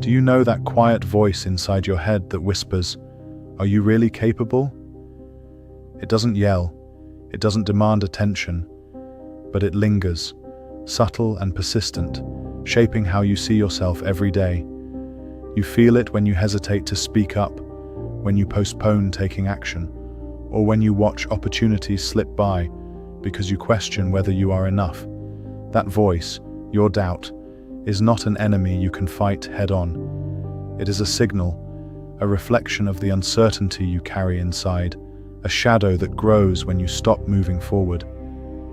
Do you know that quiet voice inside your head that whispers, "Are you really capable?" It doesn't yell, it doesn't demand attention, but it lingers, subtle and persistent, shaping how you see yourself every day. You feel it when you hesitate to speak up, when you postpone taking action, or when you watch opportunities slip by because you question whether you are enough. That voice, your doubt, is not an enemy you can fight head-on. It is a signal, a reflection of the uncertainty you carry inside, a shadow that grows when you stop moving forward.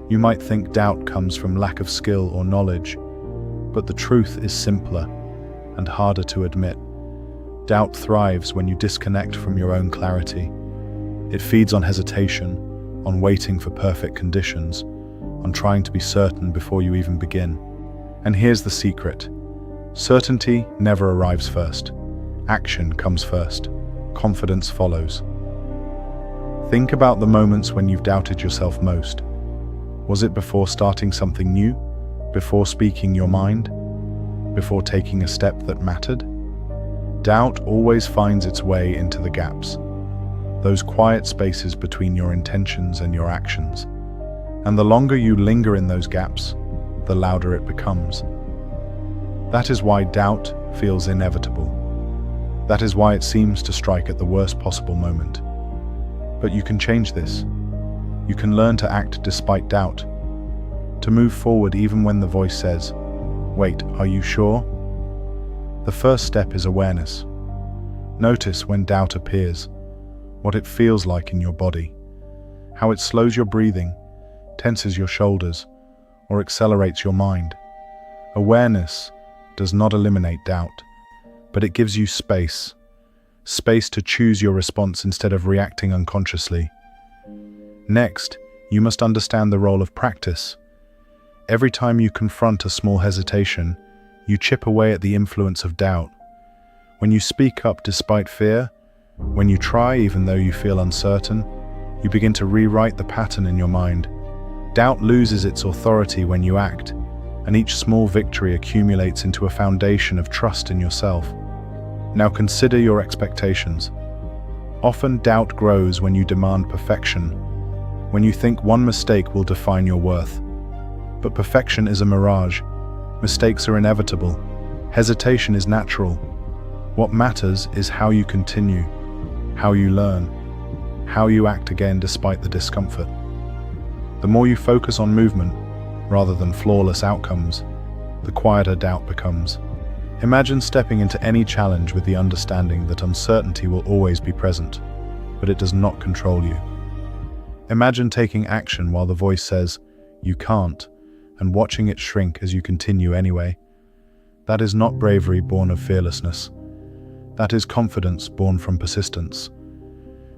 You might think doubt comes from lack of skill or knowledge, but the truth is simpler and harder to admit. Doubt thrives when you disconnect from your own clarity. It feeds on hesitation, on waiting for perfect conditions, on trying to be certain before you even begin. And here's the secret. Certainty never arrives first. Action comes first. Confidence follows. Think about the moments when you've doubted yourself most. Was it before starting something new? Before speaking your mind? Before taking a step that mattered? Doubt always finds its way into the gaps, those quiet spaces between your intentions and your actions. And the longer you linger in those gaps, the louder it becomes. That is why doubt feels inevitable. That is why it seems to strike at the worst possible moment. But you can change this. You can learn to act despite doubt, to move forward even when the voice says, "Wait, are you sure?" The first step is awareness. Notice when doubt appears, what it feels like in your body, how it slows your breathing, tenses your shoulders, or accelerates your mind. Awareness does not eliminate doubt, but it gives you space to choose your response instead of reacting unconsciously. Next, you must understand the role of practice. Every time you confront a small hesitation, you chip away at the influence of doubt. When you speak up despite fear, when you try even though you feel uncertain, you begin to rewrite the pattern in your mind. Doubt loses its authority when you act, and each small victory accumulates into a foundation of trust in yourself. Now consider your expectations. Often doubt grows when you demand perfection, when you think one mistake will define your worth. But perfection is a mirage. Mistakes are inevitable. Hesitation is natural. What matters is how you continue, how you learn, how you act again despite the discomfort. The more you focus on movement, rather than flawless outcomes, the quieter doubt becomes. Imagine stepping into any challenge with the understanding that uncertainty will always be present, but it does not control you. Imagine taking action while the voice says, "You can't," and watching it shrink as you continue anyway. That is not bravery born of fearlessness. That is confidence born from persistence.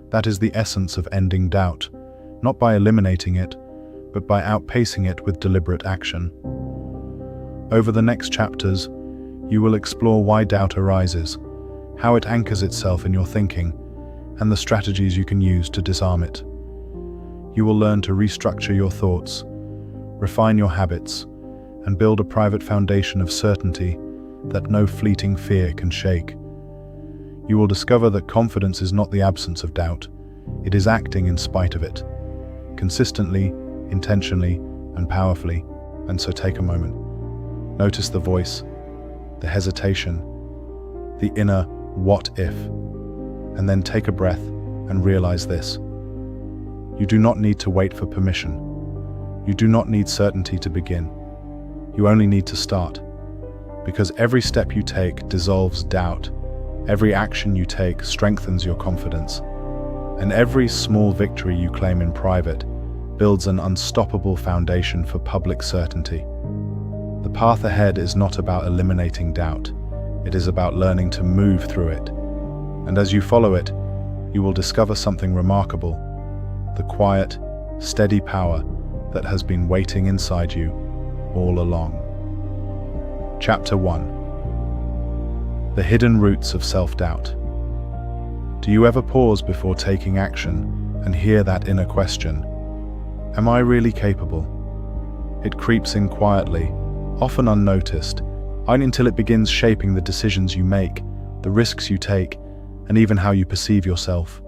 That is the essence of ending doubt, not by eliminating it, but by outpacing it with deliberate action. Over the next chapters, you will explore why doubt arises, how it anchors itself in your thinking, and the strategies you can use to disarm it. You will learn to restructure your thoughts, refine your habits, and build a private foundation of certainty that no fleeting fear can shake. You will discover that confidence is not the absence of doubt, it is acting in spite of it, consistently, intentionally, and powerfully. And so take a moment. Notice the voice, the hesitation, the inner "what if?" and then take a breath and realize this. You do not need to wait for permission. You do not need certainty to begin. You only need to start. Because every step you take dissolves doubt. Every action you take strengthens your confidence. And every small victory you claim in private builds an unstoppable foundation for public certainty. The path ahead is not about eliminating doubt. It is about learning to move through it. And as you follow it, you will discover something remarkable. The quiet, steady power that has been waiting inside you all along. Chapter 1. The hidden roots of self-doubt. Do you ever pause before taking action and hear that inner question? Am I really capable? It creeps in quietly, often unnoticed, until it begins shaping the decisions you make, the risks you take, and even how you perceive yourself.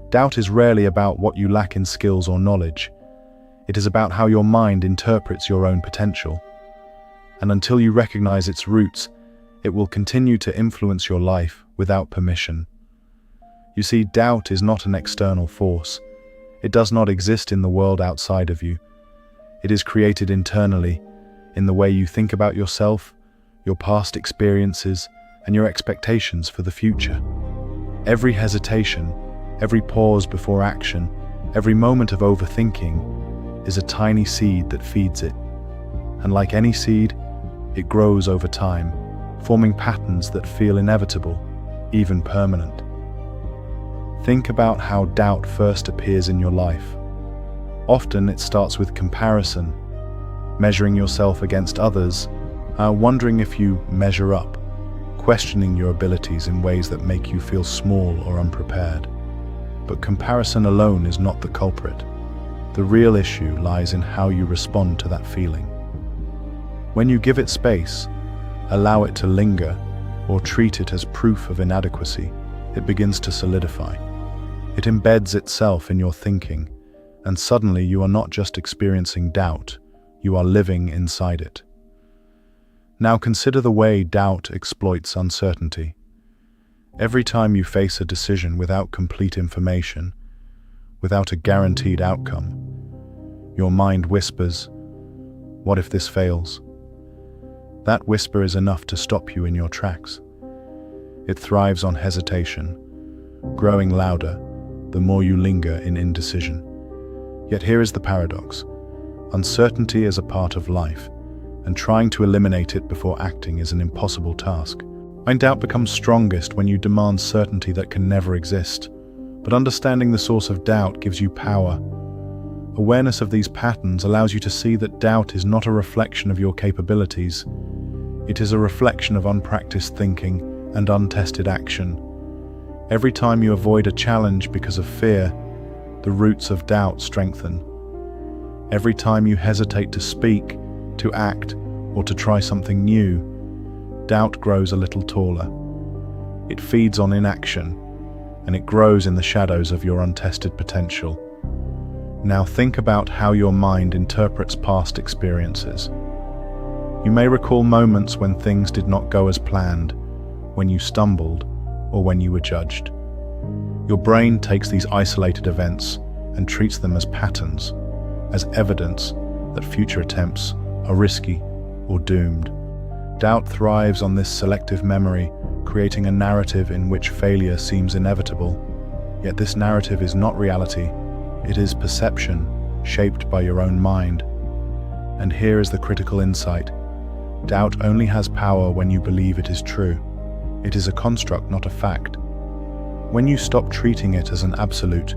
Doubt is rarely about what you lack in skills or knowledge. It is about how your mind interprets your own potential. And until you recognize its roots, it will continue to influence your life without permission. You see, doubt is not an external force. It does not exist in the world outside of you. It is created internally, in the way you think about yourself, your past experiences, and your expectations for the future. Every hesitation, every pause before action, every moment of overthinking is a tiny seed that feeds it. And like any seed, it grows over time, forming patterns that feel inevitable, even permanent. Think about how doubt first appears in your life. Often it starts with comparison, measuring yourself against others, wondering if you measure up, questioning your abilities in ways that make you feel small or unprepared. But comparison alone is not the culprit. The real issue lies in how you respond to that feeling. When you give it space, allow it to linger, or treat it as proof of inadequacy, it begins to solidify. It embeds itself in your thinking, and suddenly you are not just experiencing doubt, you are living inside it. Now consider the way doubt exploits uncertainty. Every time you face a decision without complete information, without a guaranteed outcome, your mind whispers, "What if this fails?" That whisper is enough to stop you in your tracks. It thrives on hesitation, growing louder the more you linger in indecision. Yet here is the paradox. Uncertainty is a part of life, and trying to eliminate it before acting is an impossible task. Doubt becomes strongest when you demand certainty that can never exist, but understanding the source of doubt gives you power. Awareness of these patterns allows you to see that doubt is not a reflection of your capabilities. It is a reflection of unpracticed thinking and untested action. Every time you avoid a challenge because of fear, the roots of doubt strengthen. Every time you hesitate to speak, to act, or to try something new, doubt grows a little taller. It feeds on inaction, and it grows in the shadows of your untested potential. Now think about how your mind interprets past experiences. You may recall moments when things did not go as planned, when you stumbled, or when you were judged. Your brain takes these isolated events and treats them as patterns, as evidence that future attempts are risky or doomed. Doubt thrives on this selective memory, creating a narrative in which failure seems inevitable. Yet this narrative is not reality. It is perception, shaped by your own mind. And here is the critical insight. Doubt only has power when you believe it is true. It is a construct, not a fact. When you stop treating it as an absolute,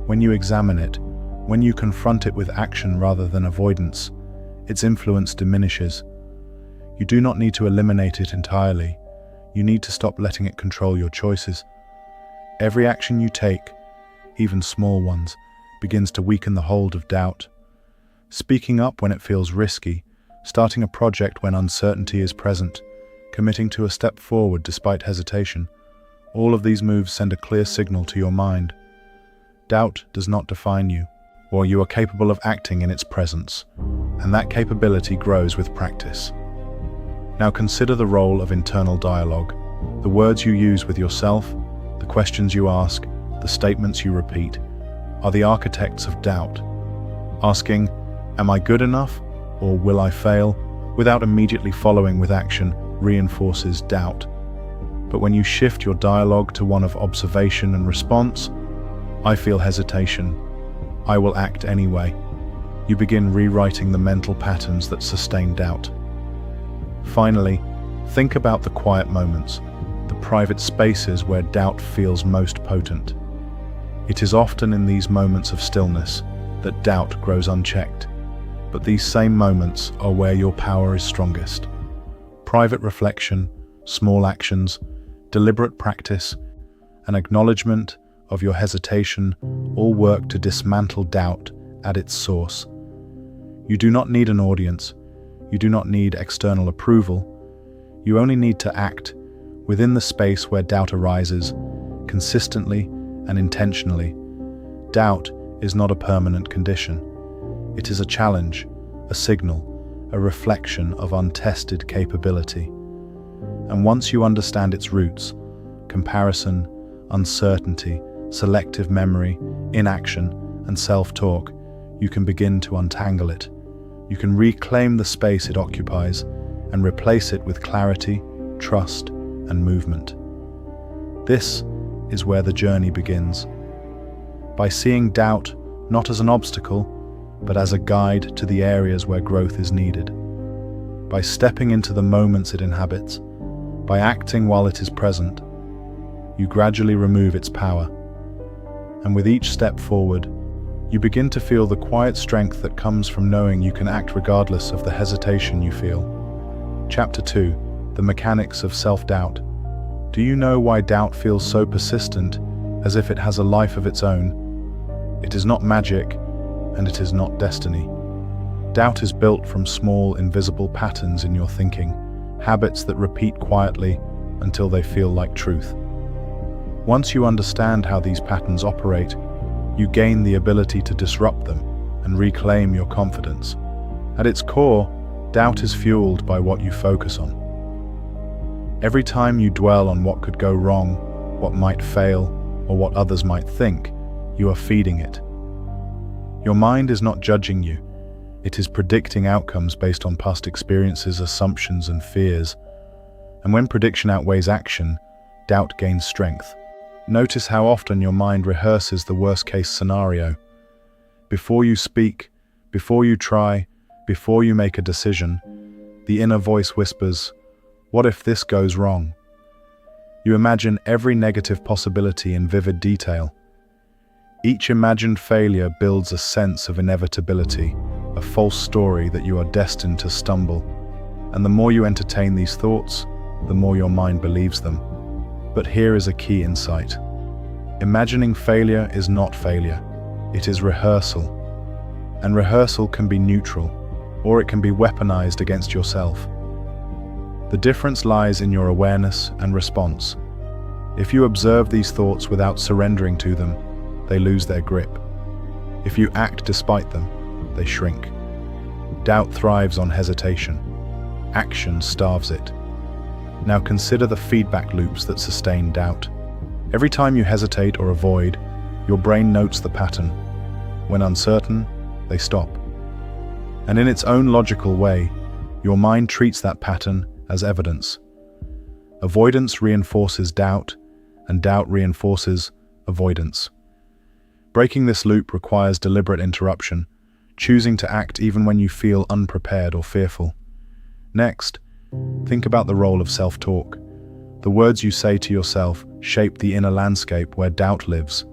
when you examine it, when you confront it with action rather than avoidance, its influence diminishes. You do not need to eliminate it entirely. You need to stop letting it control your choices. Every action you take, even small ones, begins to weaken the hold of doubt. Speaking up when it feels risky, starting a project when uncertainty is present, committing to a step forward despite hesitation, all of these moves send a clear signal to your mind. Doubt does not define you, or you are capable of acting in its presence, and that capability grows with practice. Now consider the role of internal dialogue. The words you use with yourself, the questions you ask, the statements you repeat, are the architects of doubt. Asking, "Am I good enough?" or "Will I fail?" without immediately following with action reinforces doubt. But when you shift your dialogue to one of observation and response, "I feel hesitation. I will act anyway," you begin rewriting the mental patterns that sustain doubt. Finally, think about the quiet moments, the private spaces where doubt feels most potent. It is often in these moments of stillness that doubt grows unchecked, but these same moments are where your power is strongest. Private reflection, small actions, deliberate practice, an acknowledgement of your hesitation all work to dismantle doubt at its source. You do not need an audience. You do not need external approval. You only need to act within the space where doubt arises, consistently and intentionally. Doubt is not a permanent condition. It is a challenge, a signal, a reflection of untested capability. And once you understand its roots, comparison, uncertainty, selective memory, inaction, and self-talk, you can begin to untangle it. You can reclaim the space it occupies and replace it with clarity, trust, and movement. This is where the journey begins. By seeing doubt not as an obstacle, but as a guide to the areas where growth is needed. By stepping into the moments it inhabits, by acting while it is present, you gradually remove its power. And with each step forward, you begin to feel the quiet strength that comes from knowing you can act regardless of the hesitation you feel. Chapter 2: The Mechanics of Self-Doubt. Do you know why doubt feels so persistent, as if it has a life of its own? It is not magic, and it is not destiny. Doubt is built from small, invisible patterns in your thinking, habits that repeat quietly until they feel like truth. Once you understand how these patterns operate, you gain the ability to disrupt them and reclaim your confidence. At its core, doubt is fueled by what you focus on. Every time you dwell on what could go wrong, what might fail, or what others might think, you are feeding it. Your mind is not judging you. It is predicting outcomes based on past experiences, assumptions, and fears. And when prediction outweighs action, doubt gains strength. Notice how often your mind rehearses the worst-case scenario. Before you speak, before you try, before you make a decision, the inner voice whispers, "What if this goes wrong?" You imagine every negative possibility in vivid detail. Each imagined failure builds a sense of inevitability, a false story that you are destined to stumble. And the more you entertain these thoughts, the more your mind believes them. But here is a key insight. Imagining failure is not failure. It is rehearsal. And rehearsal can be neutral, or it can be weaponized against yourself. The difference lies in your awareness and response. If you observe these thoughts without surrendering to them, they lose their grip. If you act despite them, they shrink. Doubt thrives on hesitation. Action starves it. Now consider the feedback loops that sustain doubt. Every time you hesitate or avoid, your brain notes the pattern. When uncertain, they stop. And in its own logical way, your mind treats that pattern as evidence. Avoidance reinforces doubt, and doubt reinforces avoidance. Breaking this loop requires deliberate interruption, choosing to act even when you feel unprepared or fearful. Next, think about the role of self-talk. The words you say to yourself shape the inner landscape where doubt lives.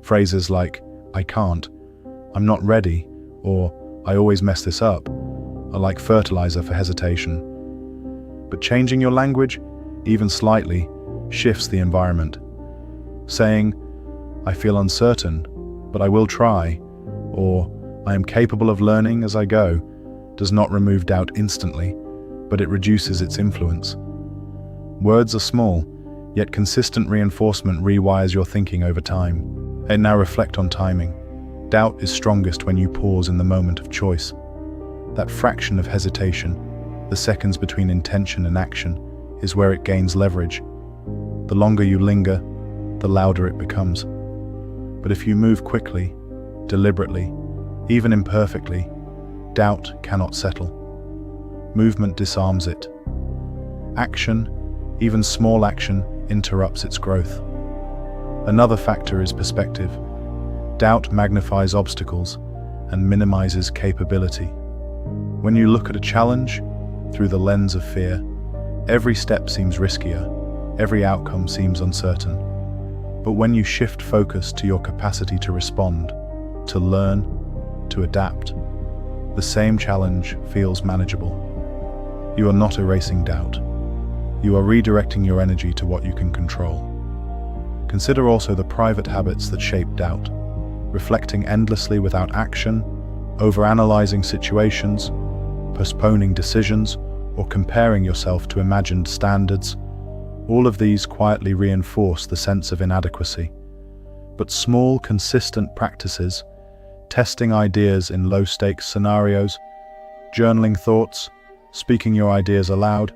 Phrases like, "I can't," "I'm not ready," or "I always mess this up," are like fertilizer for hesitation. But changing your language, even slightly, shifts the environment. Saying, "I feel uncertain, but I will try," or "I am capable of learning as I go," does not remove doubt instantly, but it reduces its influence. Words are small, yet consistent reinforcement rewires your thinking over time. And now reflect on timing. Doubt is strongest when you pause in the moment of choice. That fraction of hesitation, the seconds between intention and action, is where it gains leverage. The longer you linger, the louder it becomes. But if you move quickly, deliberately, even imperfectly, doubt cannot settle. Movement disarms it. Action, even small action, interrupts its growth. Another factor is perspective. Doubt magnifies obstacles and minimizes capability. When you look at a challenge through the lens of fear, every step seems riskier, every outcome seems uncertain. But when you shift focus to your capacity to respond, to learn, to adapt, the same challenge feels manageable. You are not erasing doubt. You are redirecting your energy to what you can control. Consider also the private habits that shape doubt. Reflecting endlessly without action, overanalyzing situations, postponing decisions, or comparing yourself to imagined standards, all of these quietly reinforce the sense of inadequacy. But small, consistent practices, testing ideas in low-stakes scenarios, journaling thoughts, speaking your ideas aloud,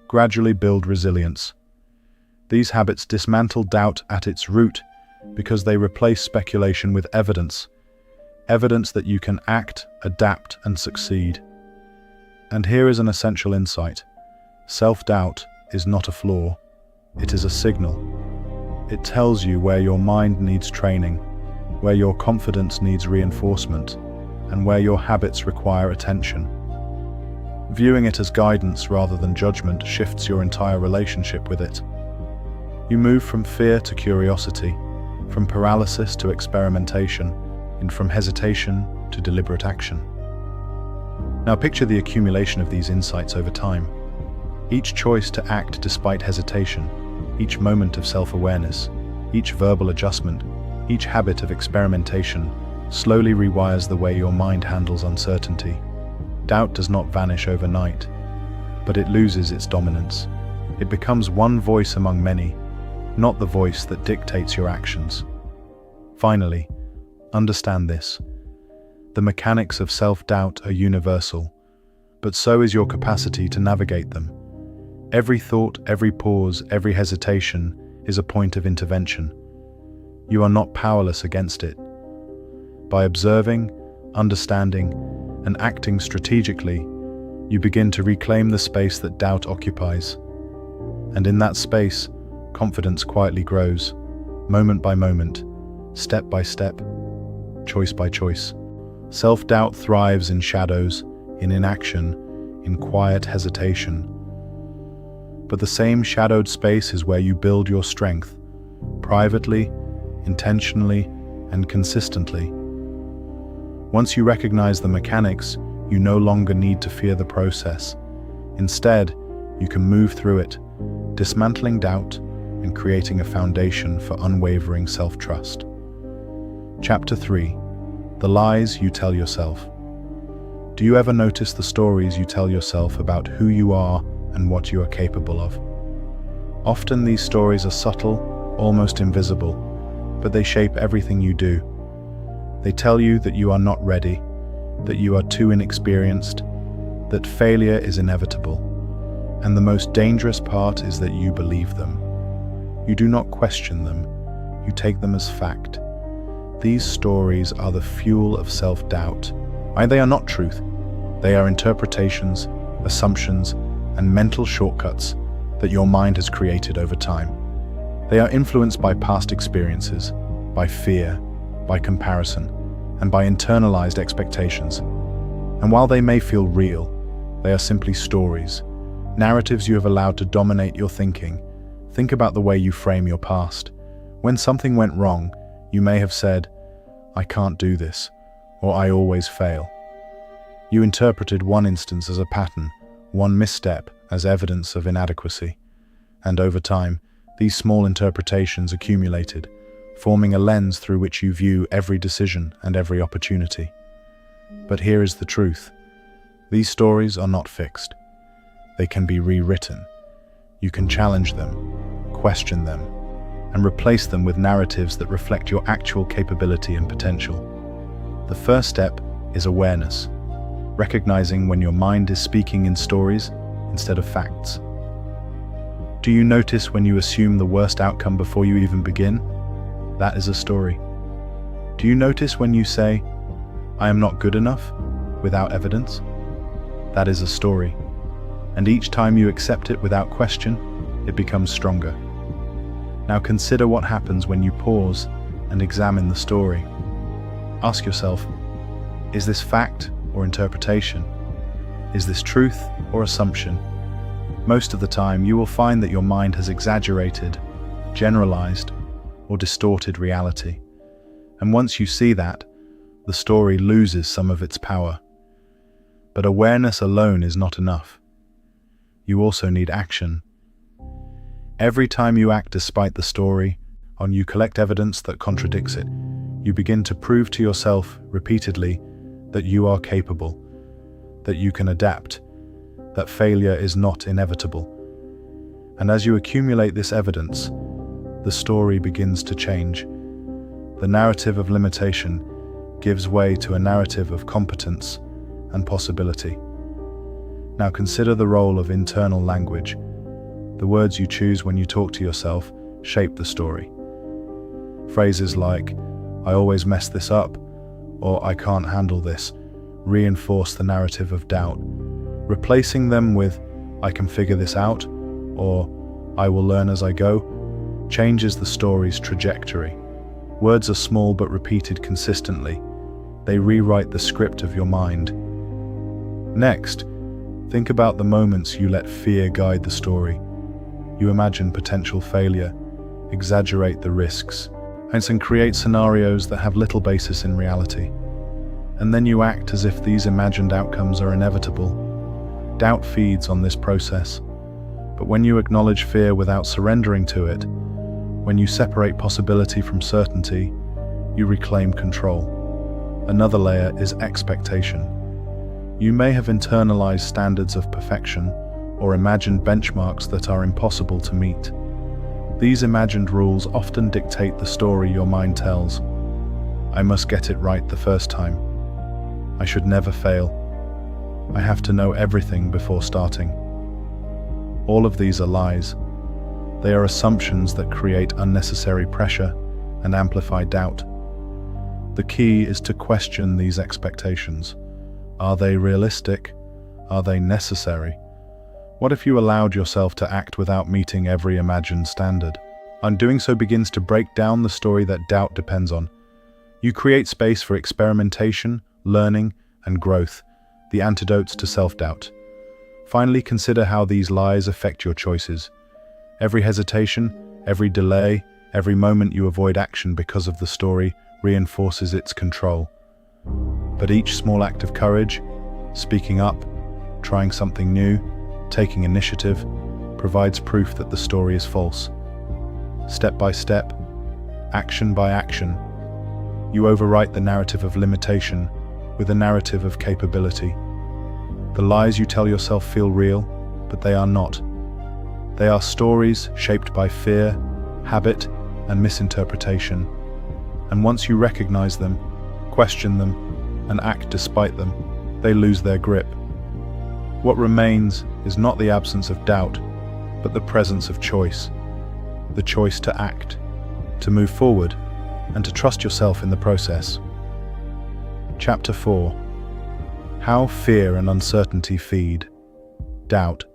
gradually build resilience. These habits dismantle doubt at its root because they replace speculation with evidence that you can act, adapt, and succeed. And here is an essential insight. Self-doubt is not a flaw, it is a signal. It tells you where your mind needs training, where your confidence needs reinforcement, and where your habits require attention. Viewing it as guidance rather than judgment shifts your entire relationship with it. You move from fear to curiosity, from paralysis to experimentation, and from hesitation to deliberate action. Now picture the accumulation of these insights over time. Each choice to act despite hesitation, each moment of self-awareness, each verbal adjustment, each habit of experimentation slowly rewires the way your mind handles uncertainty. Doubt does not vanish overnight, but it loses its dominance. It becomes one voice among many, not the voice that dictates your actions. Finally, understand this. The mechanics of self-doubt are universal, but so is your capacity to navigate them. Every thought, every pause, every hesitation is a point of intervention. You are not powerless against it. By observing, understanding, and acting strategically, you begin to reclaim the space that doubt occupies. And in that space, confidence quietly grows, moment by moment, step by step, choice by choice. Self-doubt thrives in shadows, in inaction, in quiet hesitation. But the same shadowed space is where you build your strength, privately, intentionally, and consistently. Once you recognize the mechanics, you no longer need to fear the process. Instead, you can move through it, dismantling doubt and creating a foundation for unwavering self-trust. Chapter 3. The lies you tell yourself. Do you ever notice the stories you tell yourself about who you are and what you are capable of? Often these stories are subtle, almost invisible, but they shape everything you do. They tell you that you are not ready, that you are too inexperienced, that failure is inevitable. And the most dangerous part is that you believe them. You do not question them, you take them as fact. These stories are the fuel of self-doubt. They are not truth. They are interpretations, assumptions, and mental shortcuts that your mind has created over time. They are influenced by past experiences, by fear, by comparison, and by internalized expectations. And while they may feel real, they are simply stories, narratives you have allowed to dominate your thinking. Think about the way you frame your past. When something went wrong, you may have said, "I can't do this," or "I always fail." You interpreted one instance as a pattern, one misstep as evidence of inadequacy. And over time, these small interpretations accumulated, forming a lens through which you view every decision and every opportunity. But here is the truth. These stories are not fixed. They can be rewritten. You can challenge them, question them, and replace them with narratives that reflect your actual capability and potential. The first step is awareness, recognizing when your mind is speaking in stories instead of facts. Do you notice when you assume the worst outcome before you even begin? That is a story. Do you notice when you say, "I am not good enough," without evidence? That is a story. And each time you accept it without question, it becomes stronger. Now consider what happens when you pause and examine the story. Ask yourself, is this fact or interpretation? Is this truth or assumption? Most of the time, you will find that your mind has exaggerated, generalized, or distorted reality. And once you see that, the story loses some of its power. But awareness alone is not enough. You also need action. Every time you act despite the story, and you collect evidence that contradicts it, you begin to prove to yourself repeatedly that you are capable, that you can adapt, that failure is not inevitable. And as you accumulate this evidence, the story begins to change. The narrative of limitation gives way to a narrative of competence and possibility. Now consider the role of internal language. The words you choose when you talk to yourself shape the story. Phrases like, "I always mess this up," or "I can't handle this," reinforce the narrative of doubt. Replacing them with, "I can figure this out," or "I will learn as I go," changes the story's trajectory. Words are small but repeated consistently. They rewrite the script of your mind. Next, think about the moments you let fear guide the story. You imagine potential failure, exaggerate the risks, and create scenarios that have little basis in reality. And then you act as if these imagined outcomes are inevitable. Doubt feeds on this process. But when you acknowledge fear without surrendering to it, when you separate possibility from certainty, you reclaim control. Another layer is expectation. You may have internalized standards of perfection or imagined benchmarks that are impossible to meet. These imagined rules often dictate the story your mind tells. I must get it right the first time. I should never fail. I have to know everything before starting. All of these are lies. They are assumptions that create unnecessary pressure and amplify doubt. The key is to question these expectations. Are they realistic? Are they necessary? What if you allowed yourself to act without meeting every imagined standard? And doing so begins to break down the story that doubt depends on. You create space for experimentation, learning, and growth, the antidotes to self-doubt. Finally, consider how these lies affect your choices. Every hesitation, every delay, every moment you avoid action because of the story reinforces its control. But each small act of courage, speaking up, trying something new, taking initiative, provides proof that the story is false. Step by step, action by action, you overwrite the narrative of limitation with a narrative of capability. The lies you tell yourself feel real, but they are not. They are stories shaped by fear, habit, and misinterpretation. And once you recognize them, question them, and act despite them, they lose their grip. What remains is not the absence of doubt, but the presence of choice. The choice to act, to move forward, and to trust yourself in the process. Chapter 4. How fear and uncertainty feed. Doubt.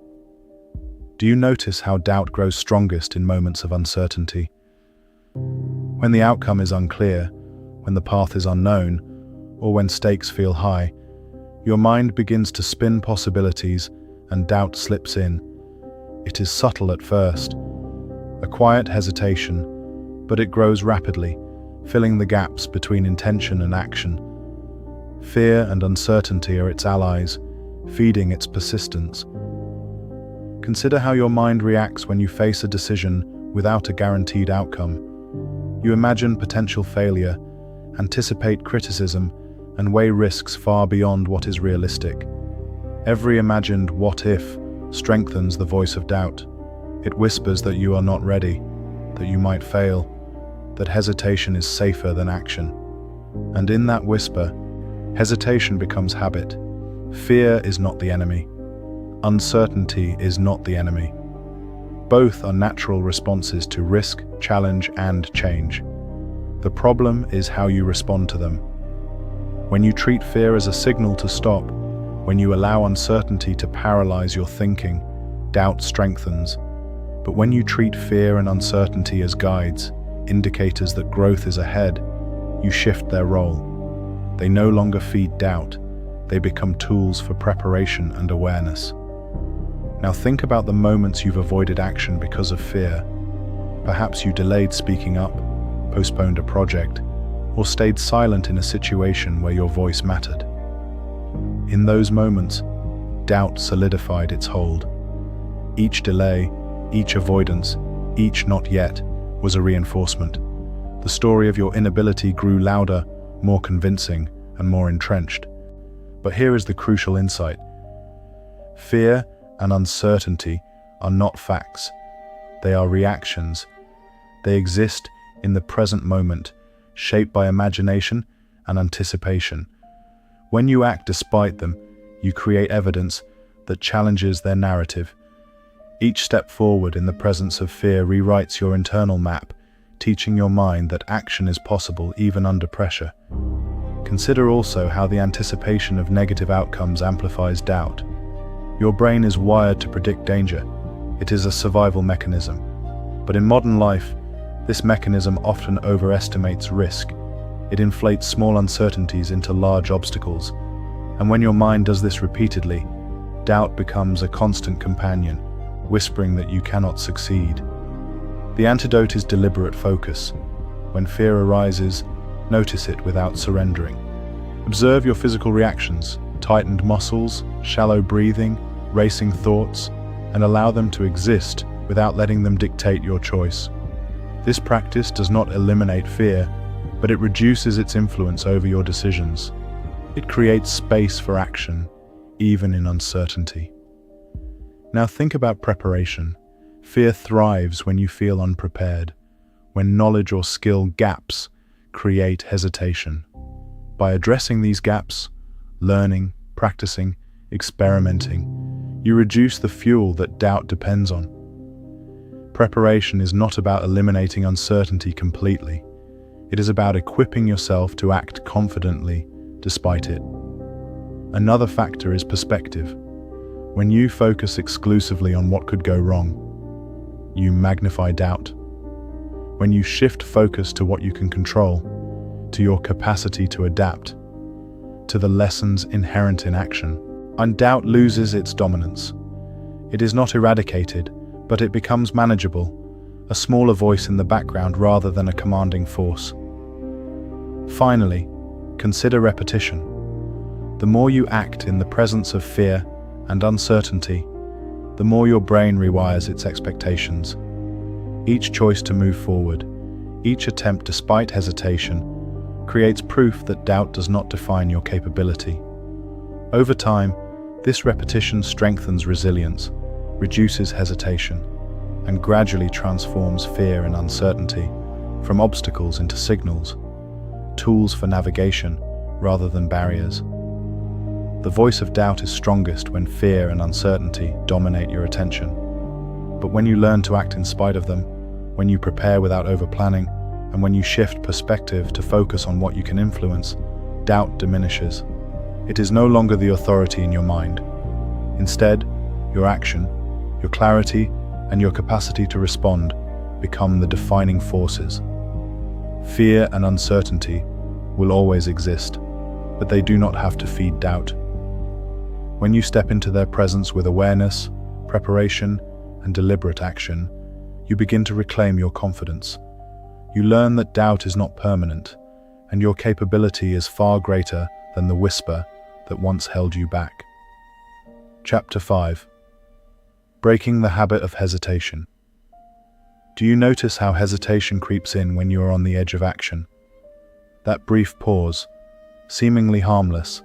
Do you notice how doubt grows strongest in moments of uncertainty? When the outcome is unclear, when the path is unknown, or when stakes feel high, your mind begins to spin possibilities and doubt slips in. It is subtle at first, a quiet hesitation, but it grows rapidly, filling the gaps between intention and action. Fear and uncertainty are its allies, feeding its persistence. Consider how your mind reacts when you face a decision without a guaranteed outcome. You imagine potential failure, anticipate criticism, and weigh risks far beyond what is realistic. Every imagined what if strengthens the voice of doubt. It whispers that you are not ready, that you might fail, that hesitation is safer than action. And in that whisper, hesitation becomes habit. Fear is not the enemy. Uncertainty is not the enemy. Both are natural responses to risk, challenge, and change. The problem is how you respond to them. When you treat fear as a signal to stop, when you allow uncertainty to paralyze your thinking, doubt strengthens. But when you treat fear and uncertainty as guides, indicators that growth is ahead, you shift their role. They no longer feed doubt, they become tools for preparation and awareness. Now think about the moments you've avoided action because of fear. Perhaps you delayed speaking up, postponed a project, or stayed silent in a situation where your voice mattered. In those moments, doubt solidified its hold. Each delay, each avoidance, each not yet, was a reinforcement. The story of your inability grew louder, more convincing, and more entrenched. But here is the crucial insight. Fear and uncertainty are not facts. They are reactions. They exist in the present moment, shaped by imagination and anticipation. When you act despite them, you create evidence that challenges their narrative. Each step forward in the presence of fear rewrites your internal map, teaching your mind that action is possible even under pressure. Consider also how the anticipation of negative outcomes amplifies doubt. Your brain is wired to predict danger. It is a survival mechanism. But in modern life, this mechanism often overestimates risk. It inflates small uncertainties into large obstacles. And when your mind does this repeatedly, doubt becomes a constant companion, whispering that you cannot succeed. The antidote is deliberate focus. When fear arises, notice it without surrendering. Observe your physical reactions, tightened muscles, shallow breathing, racing thoughts, and allow them to exist without letting them dictate your choice. This practice does not eliminate fear, but it reduces its influence over your decisions. It creates space for action, even in uncertainty. Now think about preparation. Fear thrives when you feel unprepared, when knowledge or skill gaps create hesitation. By addressing these gaps, learning, practicing, experimenting, you reduce the fuel that doubt depends on. Preparation is not about eliminating uncertainty completely. It is about equipping yourself to act confidently despite it. Another factor is perspective. When you focus exclusively on what could go wrong, you magnify doubt. When you shift focus to what you can control, to your capacity to adapt, to the lessons inherent in action, and doubt loses its dominance. It is not eradicated, but it becomes manageable, a smaller voice in the background rather than a commanding force. Finally, consider repetition. The more you act in the presence of fear and uncertainty, the more your brain rewires its expectations. Each choice to move forward, each attempt despite hesitation, creates proof that doubt does not define your capability. Over time, this repetition strengthens resilience, reduces hesitation, and gradually transforms fear and uncertainty from obstacles into signals, tools for navigation rather than barriers. The voice of doubt is strongest when fear and uncertainty dominate your attention. But when you learn to act in spite of them, when you prepare without over-planning, and when you shift perspective to focus on what you can influence, doubt diminishes. It is no longer the authority in your mind. Instead, your action, your clarity, and your capacity to respond become the defining forces. Fear and uncertainty will always exist, but they do not have to feed doubt. When you step into their presence with awareness, preparation, and deliberate action, you begin to reclaim your confidence. You learn that doubt is not permanent, and your capability is far greater than the whisper that once held you back. Chapter 5. Breaking the habit of hesitation. Do you notice how hesitation creeps in when you are on the edge of action? That brief pause, seemingly harmless,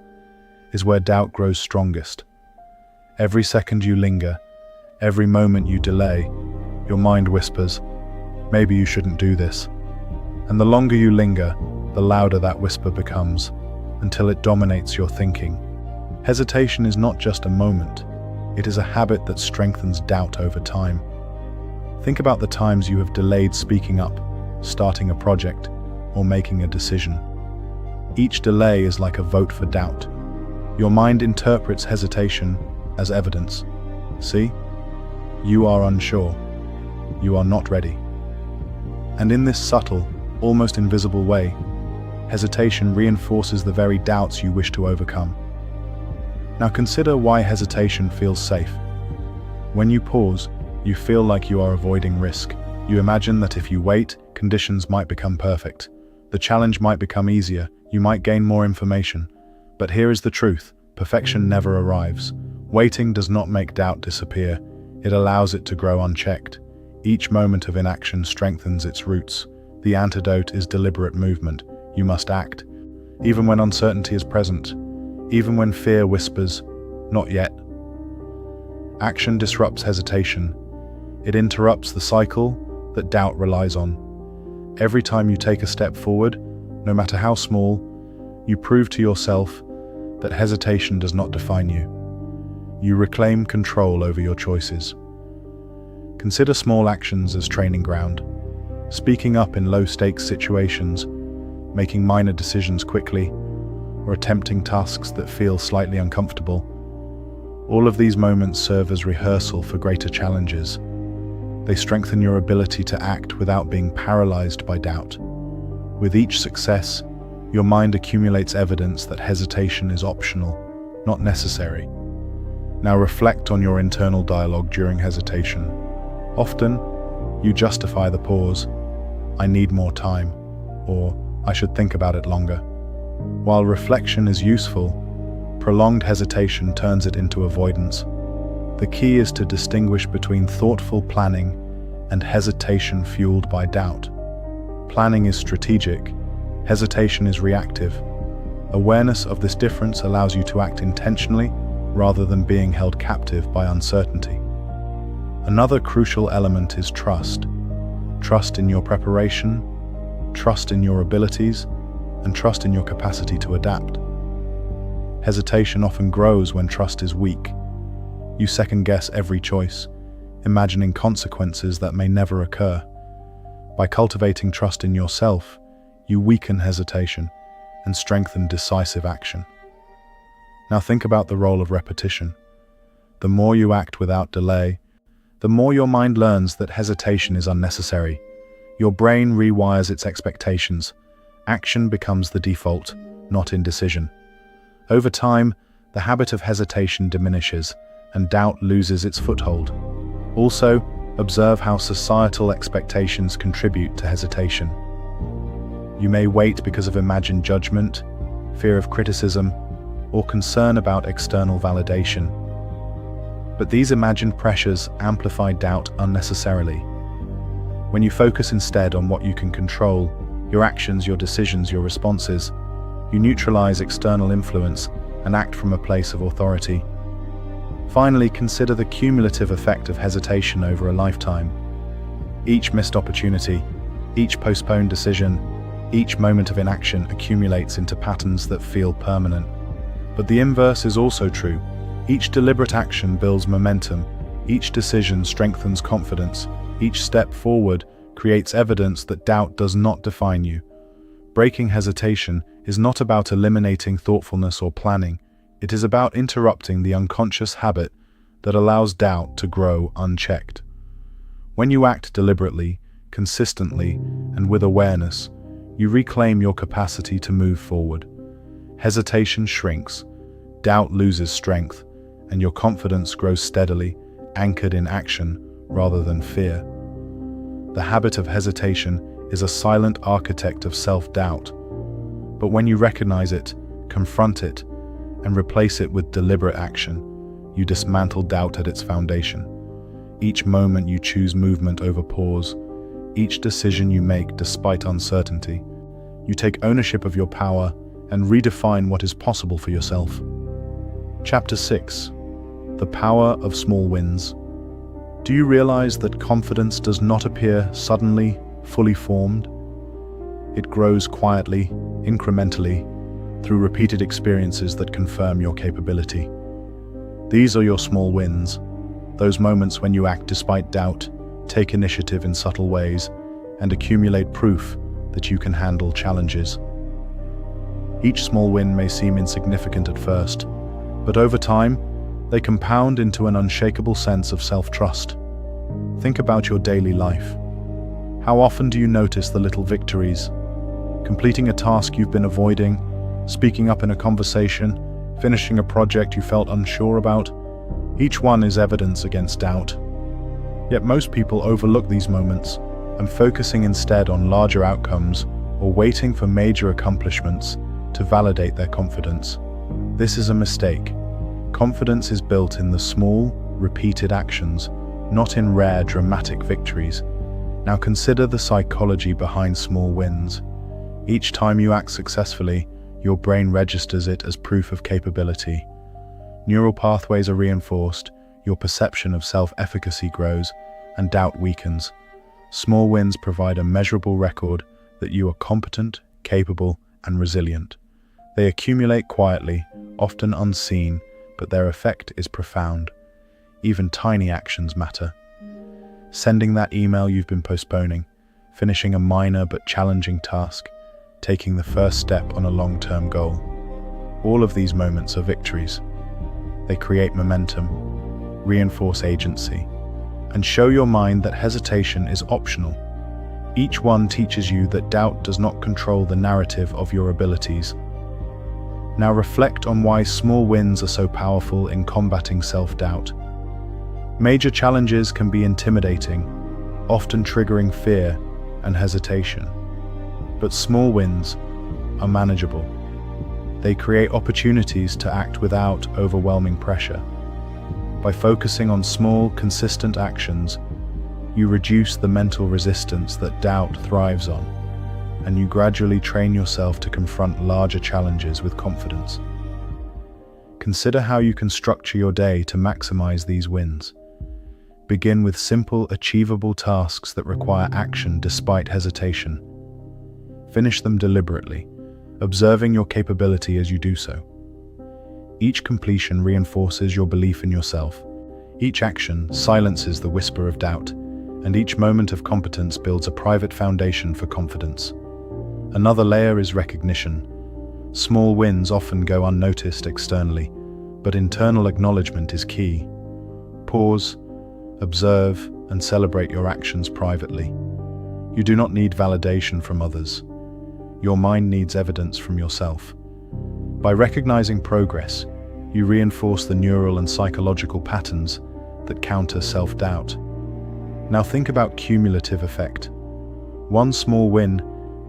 is where doubt grows strongest. Every second you linger, every moment you delay, your mind whispers, "Maybe you shouldn't do this." And the longer you linger, the louder that whisper becomes, until it dominates your thinking. Hesitation is not just a moment, it is a habit that strengthens doubt over time. Think about the times you have delayed speaking up, starting a project, or making a decision. Each delay is like a vote for doubt. Your mind interprets hesitation as evidence. See? You are unsure. You are not ready. And in this subtle, almost invisible way, hesitation reinforces the very doubts you wish to overcome. Now consider why hesitation feels safe. When you pause, you feel like you are avoiding risk. You imagine that if you wait, conditions might become perfect. The challenge might become easier, you might gain more information. But here is the truth, perfection never arrives. Waiting does not make doubt disappear, it allows it to grow unchecked. Each moment of inaction strengthens its roots. The antidote is deliberate movement. You must act, even when uncertainty is present, even when fear whispers, "Not yet." Action disrupts hesitation. It interrupts the cycle that doubt relies on. Every time you take a step forward, no matter how small, you prove to yourself that hesitation does not define you. You reclaim control over your choices. Consider small actions as training ground. Speaking up in low-stakes situations, making minor decisions quickly, or attempting tasks that feel slightly uncomfortable. All of these moments serve as rehearsal for greater challenges. They strengthen your ability to act without being paralyzed by doubt. With each success, your mind accumulates evidence that hesitation is optional, not necessary. Now reflect on your internal dialogue during hesitation. Often, you justify the pause. I need more time, or I should think about it longer. While reflection is useful, prolonged hesitation turns it into avoidance. The key is to distinguish between thoughtful planning and hesitation fueled by doubt. Planning is strategic, hesitation is reactive. Awareness of this difference allows you to act intentionally rather than being held captive by uncertainty. Another crucial element is trust. Trust in your preparation, trust in your abilities, and trust in your capacity to adapt. Hesitation often grows when trust is weak. You second-guess every choice, imagining consequences that may never occur. By cultivating trust in yourself, you weaken hesitation and strengthen decisive action. Now think about the role of repetition. The more you act without delay, the more your mind learns that hesitation is unnecessary. Your brain rewires its expectations. Action becomes the default, not indecision. Over time, the habit of hesitation diminishes, and doubt loses its foothold. Also, observe how societal expectations contribute to hesitation. You may wait because of imagined judgment, fear of criticism, or concern about external validation. But these imagined pressures amplify doubt unnecessarily. When you focus instead on what you can control, your actions, your decisions, your responses, you neutralize external influence and act from a place of authority. Finally, consider the cumulative effect of hesitation over a lifetime. Each missed opportunity, each postponed decision, each moment of inaction accumulates into patterns that feel permanent. But the inverse is also true. Each deliberate action builds momentum, each decision strengthens confidence, each step forward creates evidence that doubt does not define you. Breaking hesitation is not about eliminating thoughtfulness or planning. It is about interrupting the unconscious habit that allows doubt to grow unchecked. When you act deliberately, consistently, and with awareness, you reclaim your capacity to move forward. Hesitation shrinks, doubt loses strength, and your confidence grows steadily, anchored in action rather than fear. The habit of hesitation is a silent architect of self-doubt. But when you recognize it, confront it, and replace it with deliberate action, you dismantle doubt at its foundation. Each moment you choose movement over pause, each decision you make despite uncertainty, you take ownership of your power and redefine what is possible for yourself. Chapter 6. The Power of Small Wins. Do you realize that confidence does not appear suddenly, fully formed? It grows quietly, incrementally, through repeated experiences that confirm your capability. These are your small wins, those moments when you act despite doubt, take initiative in subtle ways, and accumulate proof that you can handle challenges. Each small win may seem insignificant at first, but over time, they compound into an unshakable sense of self-trust. Think about your daily life. How often do you notice the little victories? Completing a task you've been avoiding, speaking up in a conversation, finishing a project you felt unsure about. Each one is evidence against doubt. Yet most people overlook these moments and focusing instead on larger outcomes or waiting for major accomplishments to validate their confidence. This is a mistake. Confidence is built in the small, repeated actions, not in rare, dramatic victories. Now consider the psychology behind small wins. Each time you act successfully, your brain registers it as proof of capability. Neural pathways are reinforced, your perception of self-efficacy grows and doubt weakens. Small wins provide a measurable record that you are competent, capable, and resilient. They accumulate quietly, often unseen, but their effect is profound. Even tiny actions matter. Sending that email you've been postponing, finishing a minor but challenging task, taking the first step on a long-term goal. All of these moments are victories. They create momentum, reinforce agency, and show your mind that hesitation is optional. Each one teaches you that doubt does not control the narrative of your abilities. Now reflect on why small wins are so powerful in combating self-doubt. Major challenges can be intimidating, often triggering fear and hesitation. But small wins are manageable. They create opportunities to act without overwhelming pressure. By focusing on small, consistent actions, you reduce the mental resistance that doubt thrives on, and you gradually train yourself to confront larger challenges with confidence. Consider how you can structure your day to maximize these wins. Begin with simple, achievable tasks that require action despite hesitation. Finish them deliberately, observing your capability as you do so. Each completion reinforces your belief in yourself. Each action silences the whisper of doubt, and each moment of competence builds a private foundation for confidence. Another layer is recognition. Small wins often go unnoticed externally, but internal acknowledgement is key. Pause, observe, and celebrate your actions privately. You do not need validation from others. Your mind needs evidence from yourself. By recognizing progress, you reinforce the neural and psychological patterns that counter self-doubt. Now think about cumulative effect. One small win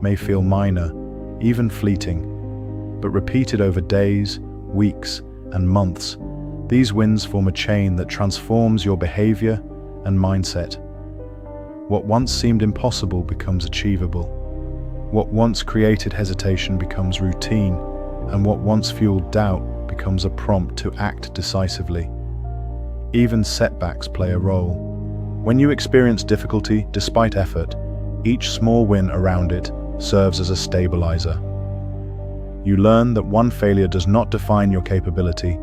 may feel minor, even fleeting, but repeated over days, weeks, and months, these wins form a chain that transforms your behavior and mindset. What once seemed impossible becomes achievable. What once created hesitation becomes routine, and what once fueled doubt becomes a prompt to act decisively. Even setbacks play a role. When you experience difficulty despite effort, each small win around it serves as a stabilizer. You learn that one failure does not define your capability,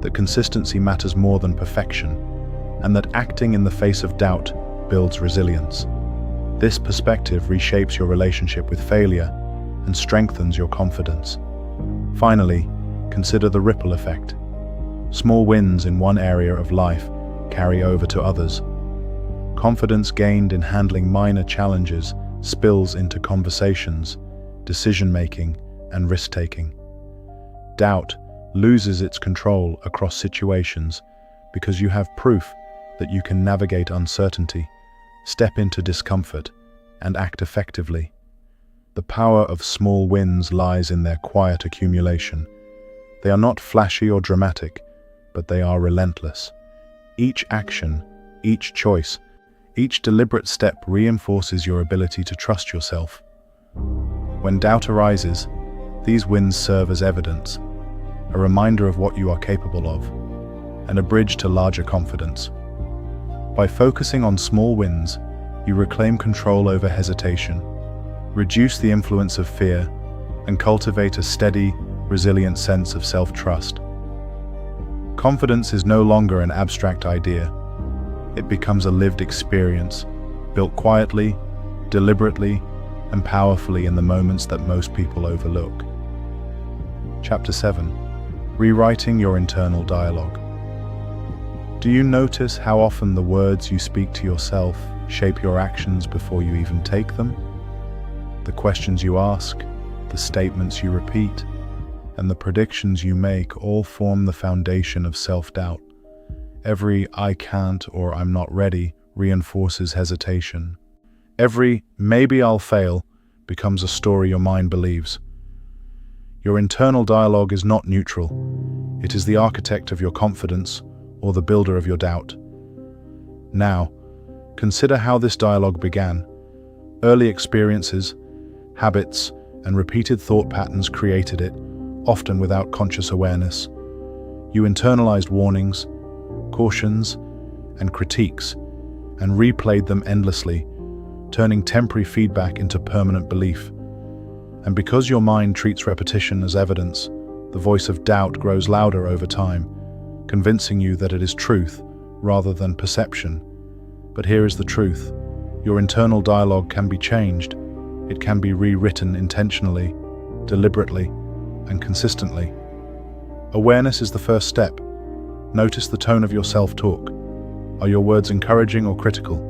that consistency matters more than perfection, and that acting in the face of doubt builds resilience. This perspective reshapes your relationship with failure and strengthens your confidence. Finally, consider the ripple effect. Small wins in one area of life carry over to others. Confidence gained in handling minor challenges spills into conversations, decision-making, and risk-taking. Doubt loses its control across situations because you have proof that you can navigate uncertainty, step into discomfort, and act effectively. The power of small wins lies in their quiet accumulation. They are not flashy or dramatic, but they are relentless. Each action, each choice, each deliberate step reinforces your ability to trust yourself. When doubt arises, these wins serve as evidence, a reminder of what you are capable of, and a bridge to larger confidence. By focusing on small wins, you reclaim control over hesitation, reduce the influence of fear, and cultivate a steady, resilient sense of self-trust. Confidence is no longer an abstract idea. It becomes a lived experience, built quietly, deliberately, and powerfully in the moments that most people overlook. Chapter 7. Rewriting your internal dialogue. Do you notice how often the words you speak to yourself shape your actions before you even take them? The questions you ask, the statements you repeat, and the predictions you make all form the foundation of self-doubt. Every "I can't" or "I'm not ready" reinforces hesitation. Every "maybe I'll fail" becomes a story your mind believes. Your internal dialogue is not neutral. It is the architect of your confidence or the builder of your doubt. Now, consider how this dialogue began. Early experiences, habits, and repeated thought patterns created it, often without conscious awareness. You internalized warnings, cautions, and critiques, and replayed them endlessly, turning temporary feedback into permanent belief. And because your mind treats repetition as evidence, the voice of doubt grows louder over time, convincing you that it is truth rather than perception. But here is the truth. Your internal dialogue can be changed. It can be rewritten intentionally, deliberately, and consistently. Awareness is the first step. Notice the tone of your self-talk. Are your words encouraging or critical?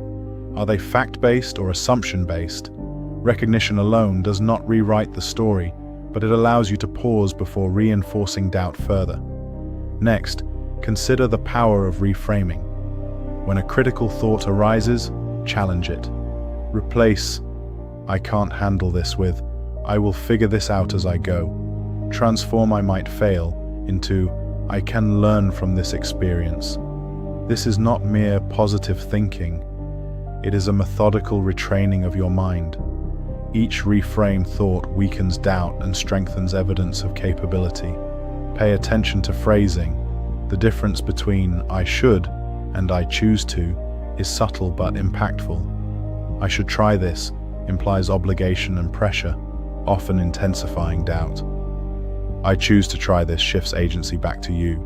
Are they fact-based or assumption-based? Recognition alone does not rewrite the story, but it allows you to pause before reinforcing doubt further. Next, consider the power of reframing. When a critical thought arises, challenge it. Replace, "I can't handle this" with, "I will figure this out as I go." Transform "I might fail" into, "I can learn from this experience." This is not mere positive thinking. It is a methodical retraining of your mind. Each reframed thought weakens doubt and strengthens evidence of capability. Pay attention to phrasing. The difference between "I should" and "I choose to" is subtle but impactful. "I should try this" implies obligation and pressure, often intensifying doubt. "I choose to try this" shifts agency back to you.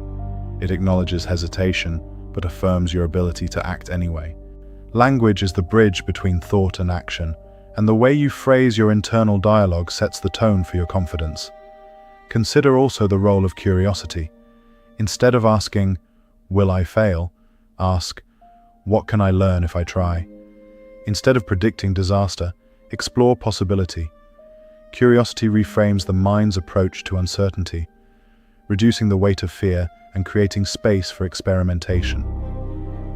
It acknowledges hesitation, but affirms your ability to act anyway. Language is the bridge between thought and action, and the way you phrase your internal dialogue sets the tone for your confidence. Consider also the role of curiosity. Instead of asking, "Will I fail?" ask, "What can I learn if I try?" Instead of predicting disaster, explore possibility. Curiosity reframes the mind's approach to uncertainty, reducing the weight of fear and creating space for experimentation.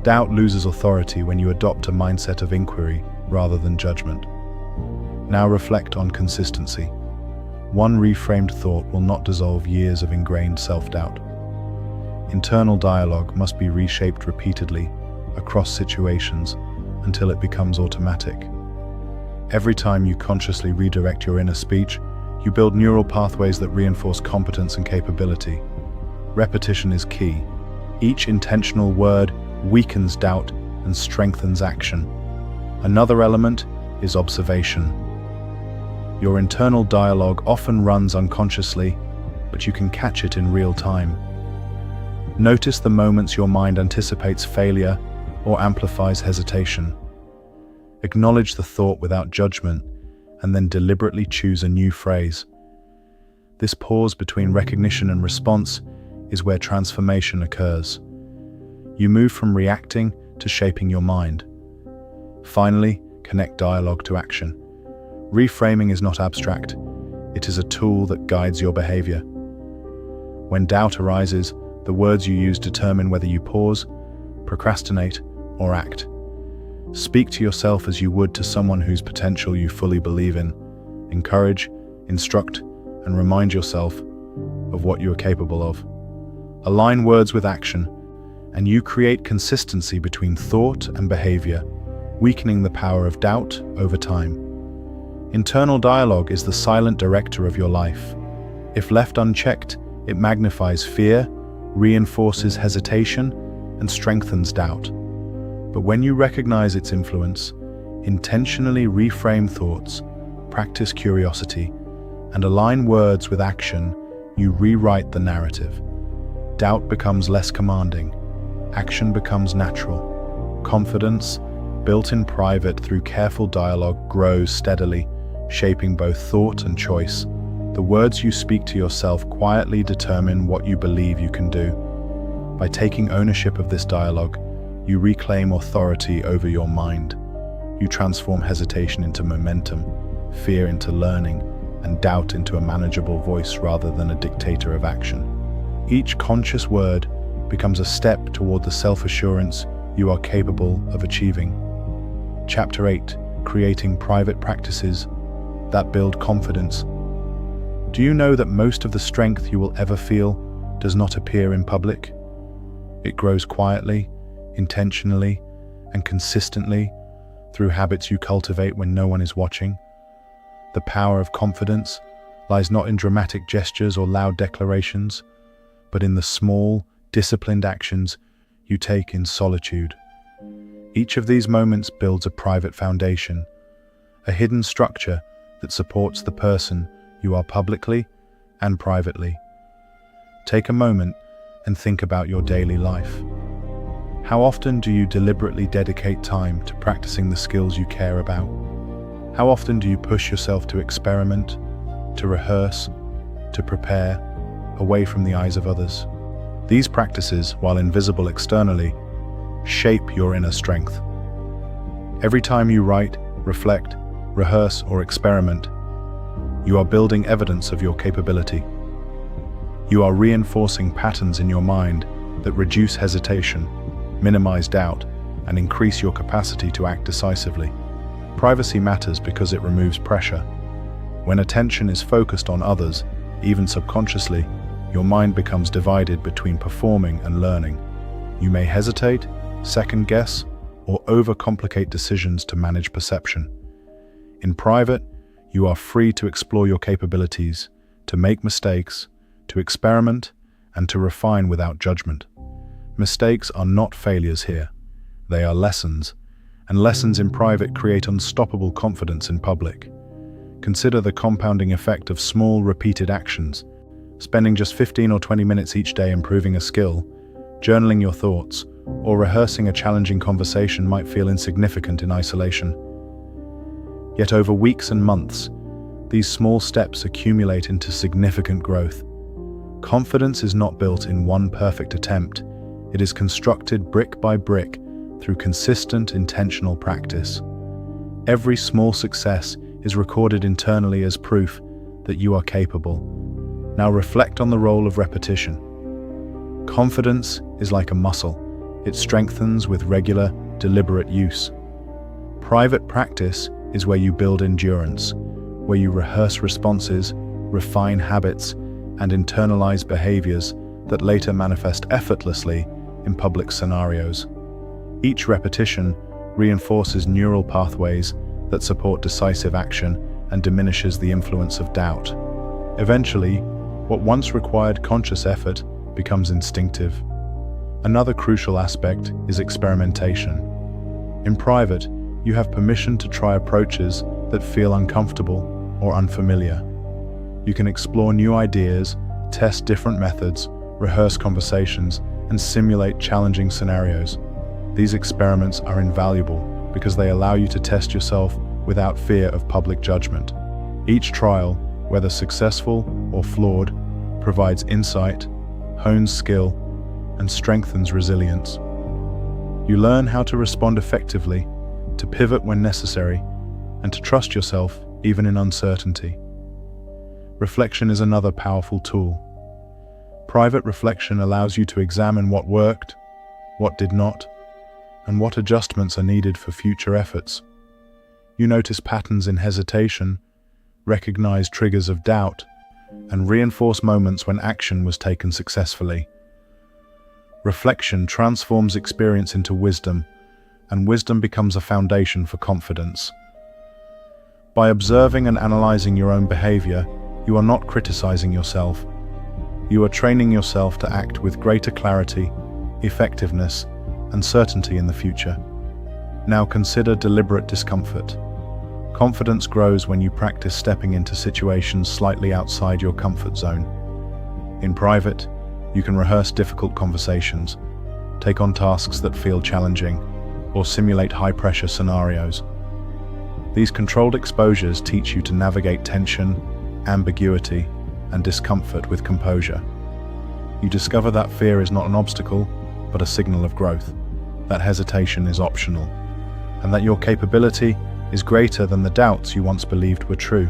Doubt loses authority when you adopt a mindset of inquiry rather than judgment. Now reflect on consistency. One reframed thought will not dissolve years of ingrained self-doubt. Internal dialogue must be reshaped repeatedly across situations until it becomes automatic. Every time you consciously redirect your inner speech, you build neural pathways that reinforce competence and capability. Repetition is key. Each intentional word weakens doubt and strengthens action. Another element is observation. Your internal dialogue often runs unconsciously, but you can catch it in real time. Notice the moments your mind anticipates failure or amplifies hesitation. Acknowledge the thought without judgment, and then deliberately choose a new phrase. This pause between recognition and response is where transformation occurs. You move from reacting to shaping your mind. Finally, connect dialogue to action. Reframing is not abstract. It is a tool that guides your behavior. When doubt arises, the words you use determine whether you pause, procrastinate, or act. Speak to yourself as you would to someone whose potential you fully believe in. Encourage, instruct, and remind yourself of what you are capable of. Align words with action, and you create consistency between thought and behavior, weakening the power of doubt over time. Internal dialogue is the silent director of your life. If left unchecked, it magnifies fear, reinforces hesitation, and strengthens doubt. But when you recognize its influence, intentionally reframe thoughts, practice curiosity, and align words with action, you rewrite the narrative. Doubt becomes less commanding. Action becomes natural. Confidence, built in private through careful dialogue, grows steadily, shaping both thought and choice. The words you speak to yourself quietly determine what you believe you can do. By taking ownership of this dialogue, you reclaim authority over your mind. You transform hesitation into momentum, fear into learning, and doubt into a manageable voice rather than a dictator of action. Each conscious word becomes a step toward the self-assurance you are capable of achieving. Chapter 8: Creating Private Practices that Build Confidence. Do you know that most of the strength you will ever feel does not appear in public? It grows quietly, intentionally, and consistently through habits you cultivate when no one is watching. The power of confidence lies not in dramatic gestures or loud declarations, but in the small, disciplined actions you take in solitude. Each of these moments builds a private foundation, a hidden structure that supports the person you are publicly and privately. Take a moment and think about your daily life. How often do you deliberately dedicate time to practicing the skills you care about? How often do you push yourself to experiment, to rehearse, to prepare, away from the eyes of others? These practices, while invisible externally, shape your inner strength. Every time you write, reflect, rehearse, or experiment, you are building evidence of your capability. You are reinforcing patterns in your mind that reduce hesitation, minimize doubt, and increase your capacity to act decisively. Privacy matters because it removes pressure. When attention is focused on others, even subconsciously, your mind becomes divided between performing and learning. You may hesitate, second guess, or overcomplicate decisions to manage perception. In private, you are free to explore your capabilities, to make mistakes, to experiment, and to refine without judgment. Mistakes are not failures here. They are lessons, and lessons in private create unstoppable confidence in public. Consider the compounding effect of small, repeated actions. Spending just 15 or 20 minutes each day improving a skill, journaling your thoughts, or rehearsing a challenging conversation might feel insignificant in isolation. Yet over weeks and months, these small steps accumulate into significant growth. Confidence is not built in one perfect attempt. It is constructed brick by brick through consistent, intentional practice. Every small success is recorded internally as proof that you are capable. Now reflect on the role of repetition. Confidence is like a muscle. It strengthens with regular, deliberate use. Private practice is where you build endurance, where you rehearse responses, refine habits, and internalize behaviors that later manifest effortlessly in public scenarios. Each repetition reinforces neural pathways that support decisive action and diminishes the influence of doubt. Eventually, what once required conscious effort becomes instinctive. Another crucial aspect is experimentation. In private, you have permission to try approaches that feel uncomfortable or unfamiliar. You can explore new ideas, test different methods, rehearse conversations, and simulate challenging scenarios. These experiments are invaluable because they allow you to test yourself without fear of public judgment. Each trial, whether successful or flawed, provides insight, hones skill, and strengthens resilience. You learn how to respond effectively, to pivot when necessary, and to trust yourself even in uncertainty. Reflection is another powerful tool. Private reflection allows you to examine what worked, what did not, and what adjustments are needed for future efforts. You notice patterns in hesitation, recognize triggers of doubt, and reinforce moments when action was taken successfully. Reflection transforms experience into wisdom, and wisdom becomes a foundation for confidence. By observing and analyzing your own behavior, you are not criticizing yourself. You are training yourself to act with greater clarity, effectiveness, and certainty in the future. Now consider deliberate discomfort. Confidence grows when you practice stepping into situations slightly outside your comfort zone. In private, you can rehearse difficult conversations, take on tasks that feel challenging, or simulate high-pressure scenarios. These controlled exposures teach you to navigate tension, ambiguity, and discomfort with composure. You discover that fear is not an obstacle, but a signal of growth, that hesitation is optional, and that your capability is greater than the doubts you once believed were true.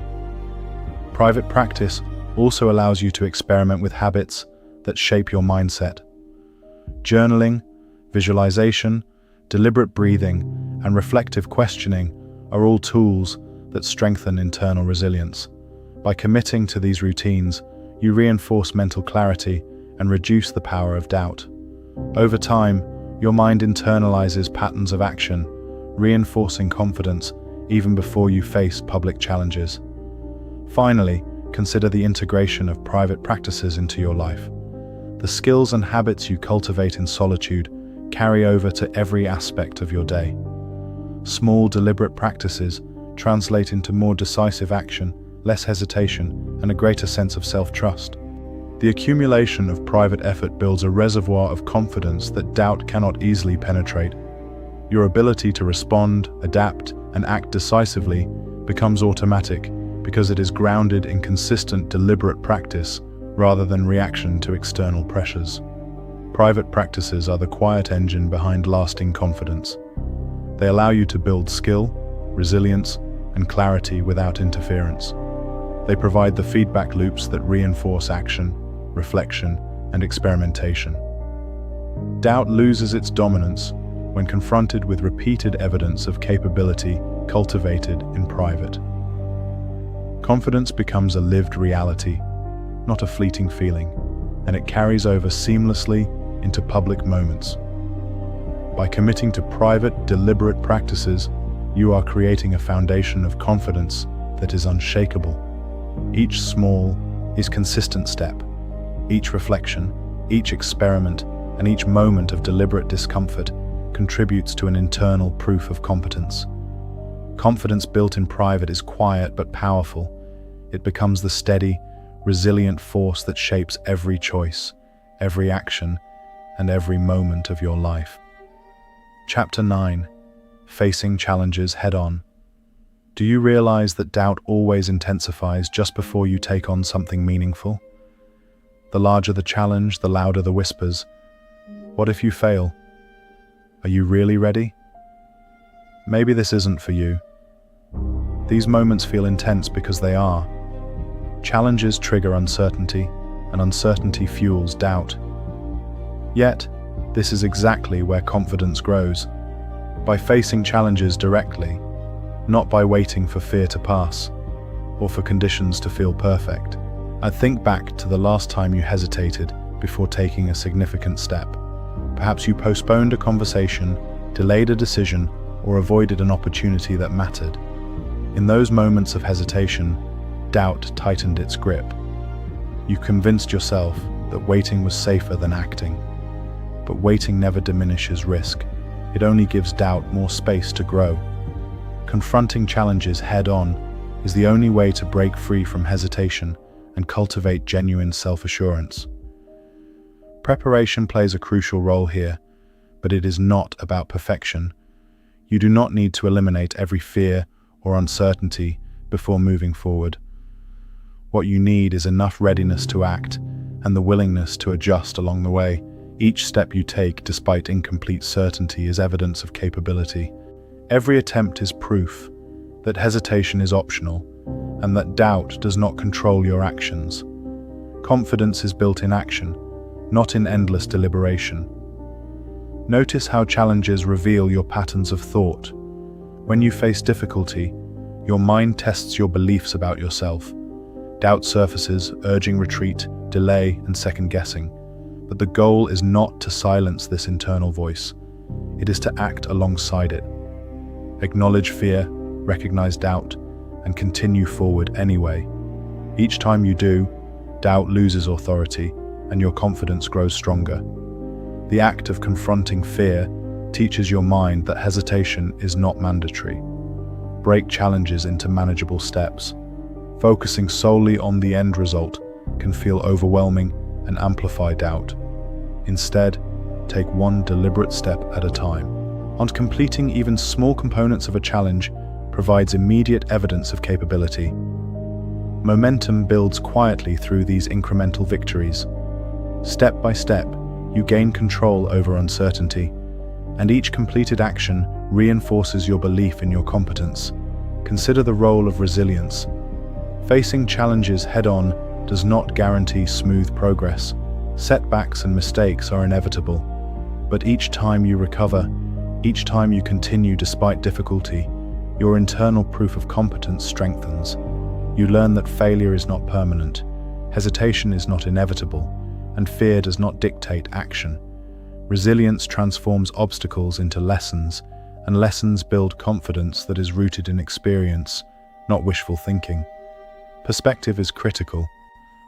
Private practice also allows you to experiment with habits that shape your mindset. Journaling, visualization, deliberate breathing, and reflective questioning are all tools that strengthen internal resilience. By committing to these routines, you reinforce mental clarity and reduce the power of doubt. Over time, your mind internalizes patterns of action, reinforcing confidence even before you face public challenges. Finally, consider the integration of private practices into your life. The skills and habits you cultivate in solitude carry over to every aspect of your day. Small, deliberate practices translate into more decisive action, less hesitation, and a greater sense of self-trust. The accumulation of private effort builds a reservoir of confidence that doubt cannot easily penetrate. Your ability to respond, adapt, and act decisively becomes automatic because it is grounded in consistent, deliberate practice rather than reaction to external pressures. Private practices are the quiet engine behind lasting confidence. They allow you to build skill, resilience, and clarity without interference. They provide the feedback loops that reinforce action, reflection, and experimentation. Doubt loses its dominance when confronted with repeated evidence of capability cultivated in private. Confidence becomes a lived reality, not a fleeting feeling, and it carries over seamlessly into public moments. By committing to private, deliberate practices, you are creating a foundation of confidence that is unshakable. Each small, consistent step, each reflection, each experiment, and each moment of deliberate discomfort contributes to an internal proof of competence. Confidence built in private is quiet but powerful. It becomes the steady, resilient force that shapes every choice, every action, and every moment of your life. Chapter 9. Facing challenges head-on. Do you realize that doubt always intensifies just before you take on something meaningful? The larger the challenge, the louder the whispers. What if you fail? Are you really ready? Maybe this isn't for you. These moments feel intense because they are. Challenges trigger uncertainty, and uncertainty fuels doubt. Yet, this is exactly where confidence grows. By facing challenges directly, not by waiting for fear to pass, or for conditions to feel perfect. Think back to the last time you hesitated before taking a significant step. Perhaps you postponed a conversation, delayed a decision, or avoided an opportunity that mattered. In those moments of hesitation, doubt tightened its grip. You convinced yourself that waiting was safer than acting. But waiting never diminishes risk. It only gives doubt more space to grow. Confronting challenges head-on is the only way to break free from hesitation and cultivate genuine self-assurance. Preparation plays a crucial role here, but it is not about perfection. You do not need to eliminate every fear or uncertainty before moving forward. What you need is enough readiness to act and the willingness to adjust along the way. Each step you take, despite incomplete certainty, is evidence of capability. Every attempt is proof that hesitation is optional and that doubt does not control your actions. Confidence is built in action, not in endless deliberation. Notice how challenges reveal your patterns of thought. When you face difficulty, your mind tests your beliefs about yourself. Doubt surfaces, urging retreat, delay, and second-guessing. But the goal is not to silence this internal voice. It is to act alongside it. Acknowledge fear, recognize doubt, and continue forward anyway. Each time you do, doubt loses authority, and your confidence grows stronger. The act of confronting fear teaches your mind that hesitation is not mandatory. Break challenges into manageable steps. Focusing solely on the end result can feel overwhelming and amplify doubt. Instead, take one deliberate step at a time. On completing even small components of a challenge provides immediate evidence of capability. Momentum builds quietly through these incremental victories. Step by step, you gain control over uncertainty, and each completed action reinforces your belief in your competence. Consider the role of resilience. Facing challenges head-on does not guarantee smooth progress. Setbacks and mistakes are inevitable, but each time you recover, each time you continue despite difficulty, your internal proof of competence strengthens. You learn that failure is not permanent, hesitation is not inevitable, and fear does not dictate action. Resilience transforms obstacles into lessons, and lessons build confidence that is rooted in experience, not wishful thinking. Perspective is critical.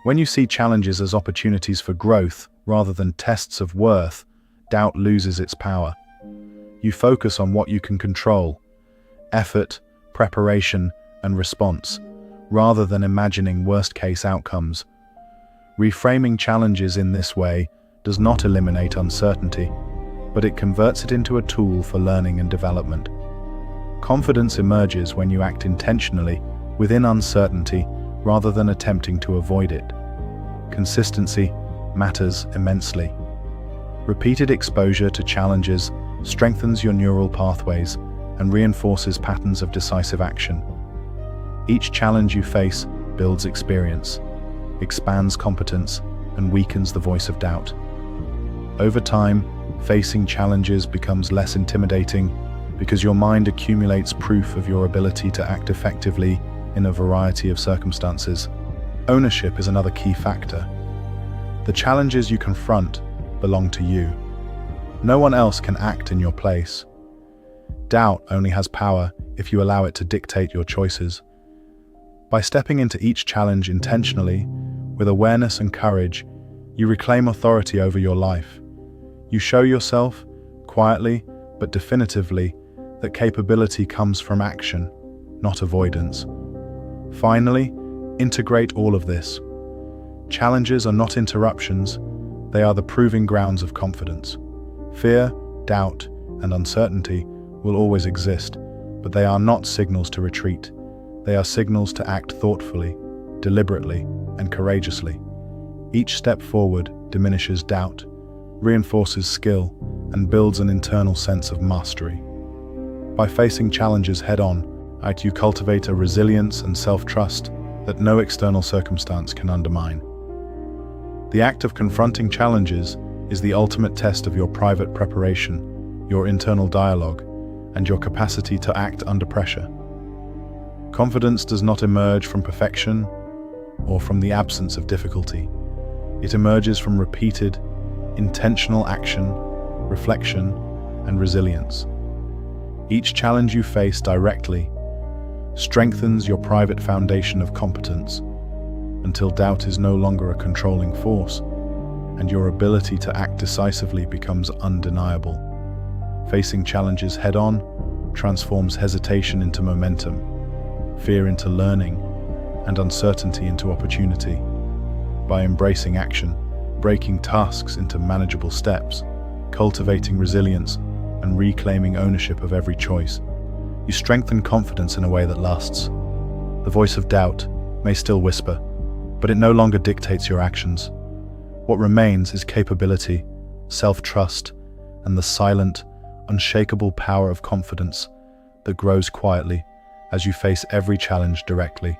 When you see challenges as opportunities for growth rather than tests of worth, doubt loses its power. You focus on what you can control: effort, preparation, and response, rather than imagining worst-case outcomes. Reframing challenges in this way does not eliminate uncertainty, but it converts it into a tool for learning and development. Confidence emerges when you act intentionally within uncertainty rather than attempting to avoid it. Consistency matters immensely. Repeated exposure to challenges strengthens your neural pathways and reinforces patterns of decisive action. Each challenge you face builds experience, expands competence, and weakens the voice of doubt. Over time, facing challenges becomes less intimidating because your mind accumulates proof of your ability to act effectively in a variety of circumstances. Ownership is another key factor. The challenges you confront belong to you. No one else can act in your place. Doubt only has power if you allow it to dictate your choices. By stepping into each challenge intentionally, with awareness and courage, you reclaim authority over your life. You show yourself, quietly but definitively, that capability comes from action, not avoidance. Finally, integrate all of this. Challenges are not interruptions, they are the proving grounds of confidence. Fear, doubt, and uncertainty will always exist, but they are not signals to retreat. They are signals to act thoughtfully, deliberately, and courageously. Each step forward diminishes doubt, reinforces skill, and builds an internal sense of mastery. By facing challenges head-on, you cultivate a resilience and self-trust that no external circumstance can undermine. The act of confronting challenges is the ultimate test of your private preparation, your internal dialogue, and your capacity to act under pressure. Confidence does not emerge from perfection or from the absence of difficulty. It emerges from repeated, intentional action, reflection, and resilience. Each challenge you face directly strengthens your private foundation of competence until doubt is no longer a controlling force and your ability to act decisively becomes undeniable. Facing challenges head-on transforms hesitation into momentum, fear into learning, and uncertainty into opportunity. By embracing action, breaking tasks into manageable steps, cultivating resilience, and reclaiming ownership of every choice, you strengthen confidence in a way that lasts. The voice of doubt may still whisper, but it no longer dictates your actions. What remains is capability, self-trust, and the silent, unshakable power of confidence that grows quietly as you face every challenge directly.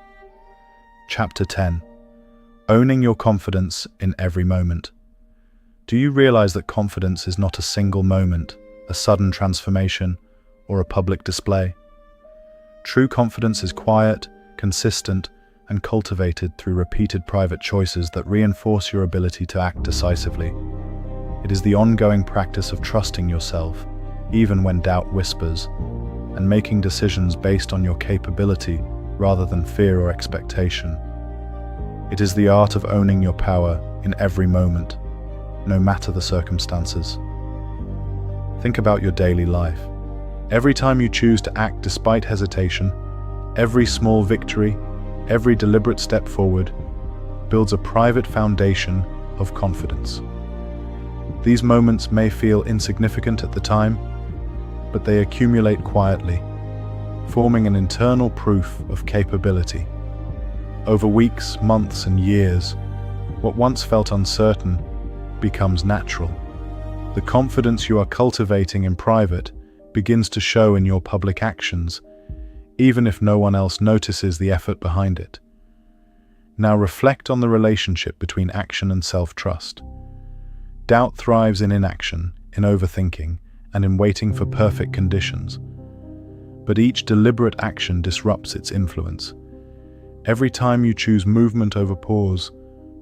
Chapter 10. Owning your confidence in every moment. Do you realize that confidence is not a single moment, a sudden transformation, or a public display? True confidence is quiet, consistent, and cultivated through repeated private choices that reinforce your ability to act decisively. It is the ongoing practice of trusting yourself, even when doubt whispers, and making decisions based on your capability rather than fear or expectation. It is the art of owning your power in every moment, no matter the circumstances. Think about your daily life. Every time you choose to act despite hesitation, every small victory, every deliberate step forward, builds a private foundation of confidence. These moments may feel insignificant at the time, but they accumulate quietly, forming an internal proof of capability. Over weeks, months, and years, what once felt uncertain becomes natural. The confidence you are cultivating in private begins to show in your public actions, even if no one else notices the effort behind it. Now reflect on the relationship between action and self-trust. Doubt thrives in inaction, in overthinking, and in waiting for perfect conditions. But each deliberate action disrupts its influence. Every time you choose movement over pause,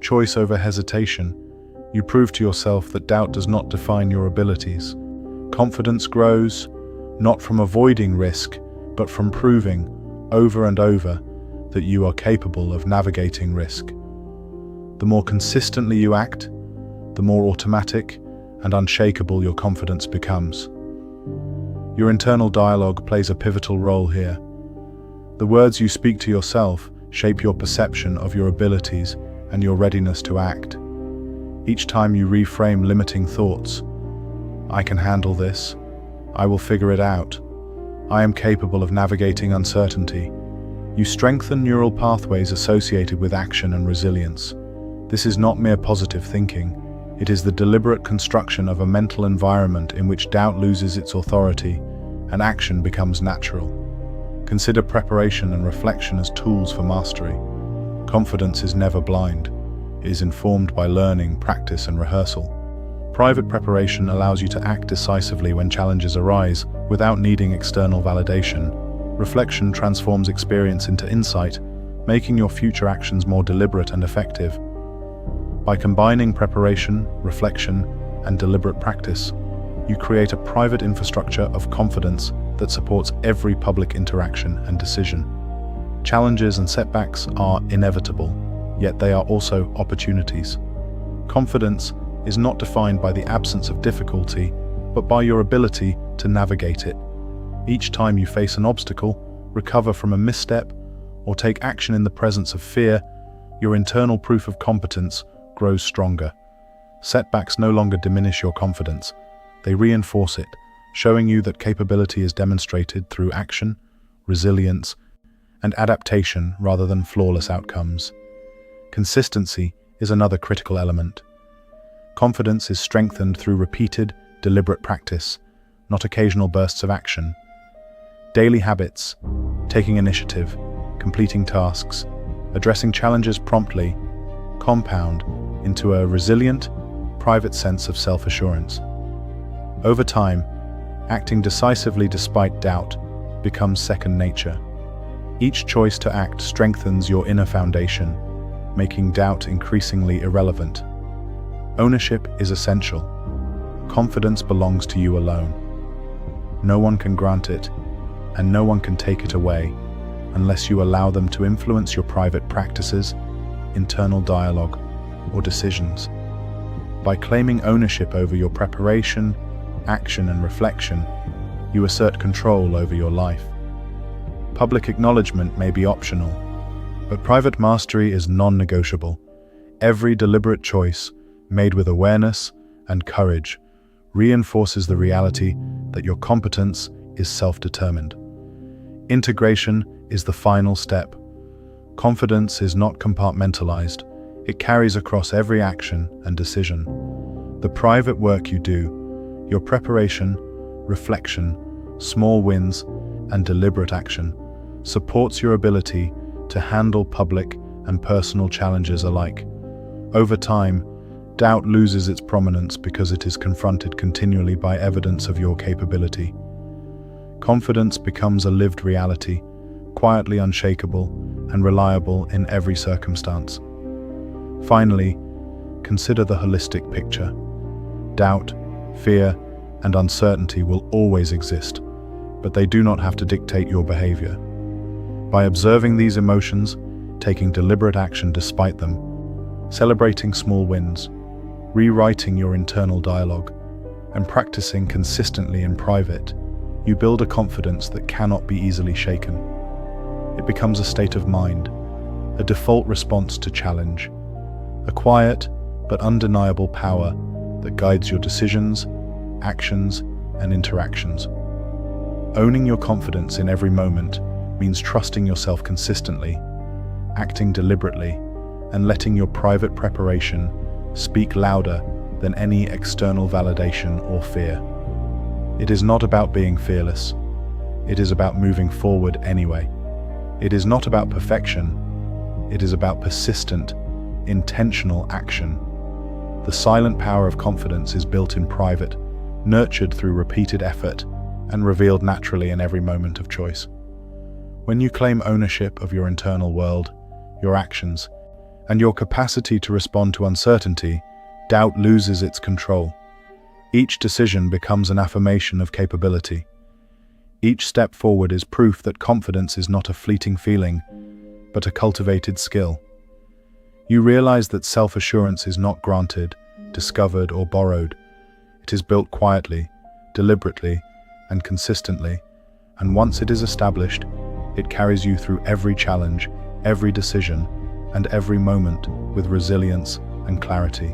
choice over hesitation, you prove to yourself that doubt does not define your abilities. Confidence grows, not from avoiding risk, but from proving, over and over, that you are capable of navigating risk. The more consistently you act, the more automatic and unshakable your confidence becomes. Your internal dialogue plays a pivotal role here. The words you speak to yourself shape your perception of your abilities and your readiness to act. Each time you reframe limiting thoughts, "I can handle this," "I will figure it out," "I am capable of navigating uncertainty," you strengthen neural pathways associated with action and resilience. This is not mere positive thinking. It is the deliberate construction of a mental environment in which doubt loses its authority and action becomes natural. Consider preparation and reflection as tools for mastery. Confidence is never blind. It is informed by learning, practice, and rehearsal. Private preparation allows you to act decisively when challenges arise without needing external validation. Reflection transforms experience into insight, making your future actions more deliberate and effective. By combining preparation, reflection, and deliberate practice, you create a private infrastructure of confidence that supports every public interaction and decision. Challenges and setbacks are inevitable, yet they are also opportunities. Confidence is not defined by the absence of difficulty, but by your ability to navigate it. Each time you face an obstacle, recover from a misstep, or take action in the presence of fear, your internal proof of competence grows stronger. Setbacks no longer diminish your confidence. They reinforce it, showing you that capability is demonstrated through action, resilience, and adaptation rather than flawless outcomes. Consistency is another critical element. Confidence is strengthened through repeated, deliberate practice, not occasional bursts of action. Daily habits, taking initiative, completing tasks, addressing challenges promptly, compound into a resilient, private sense of self-assurance. Over time, acting decisively despite doubt becomes second nature. Each choice to act strengthens your inner foundation, making doubt increasingly irrelevant. Ownership is essential. Confidence belongs to you alone. No one can grant it, and no one can take it away unless you allow them to influence your private practices, internal dialogue, or decisions. By claiming ownership over your preparation, action, and reflection, you assert control over your life. Public acknowledgement may be optional, but private mastery is non-negotiable. Every deliberate choice, made with awareness and courage, reinforces the reality that your competence is self-determined. Integration is the final step. Confidence is not compartmentalized. It carries across every action and decision. The private work you do, your preparation, reflection, small wins, and deliberate action, supports your ability to handle public and personal challenges alike. Over time, doubt loses its prominence because it is confronted continually by evidence of your capability. Confidence becomes a lived reality, quietly unshakable and reliable in every circumstance. Finally, consider the holistic picture. Doubt, fear, and uncertainty will always exist, but they do not have to dictate your behavior. By observing these emotions, taking deliberate action despite them, celebrating small wins, rewriting your internal dialogue, and practicing consistently in private, you build a confidence that cannot be easily shaken. It becomes a state of mind, a default response to challenge, a quiet but undeniable power that guides your decisions, actions, and interactions. Owning your confidence in every moment means trusting yourself consistently, acting deliberately, and letting your private preparation speak louder than any external validation or fear. It is not about being fearless. It is about moving forward anyway. It is not about perfection. It is about persistent, intentional action. The silent power of confidence is built in private, nurtured through repeated effort, and revealed naturally in every moment of choice. When you claim ownership of your internal world, your actions, and your capacity to respond to uncertainty, doubt loses its control. Each decision becomes an affirmation of capability. Each step forward is proof that confidence is not a fleeting feeling, but a cultivated skill. You realize that self-assurance is not granted, discovered, or borrowed. It is built quietly, deliberately, and consistently, and once it is established, it carries you through every challenge, every decision, and every moment with resilience and clarity.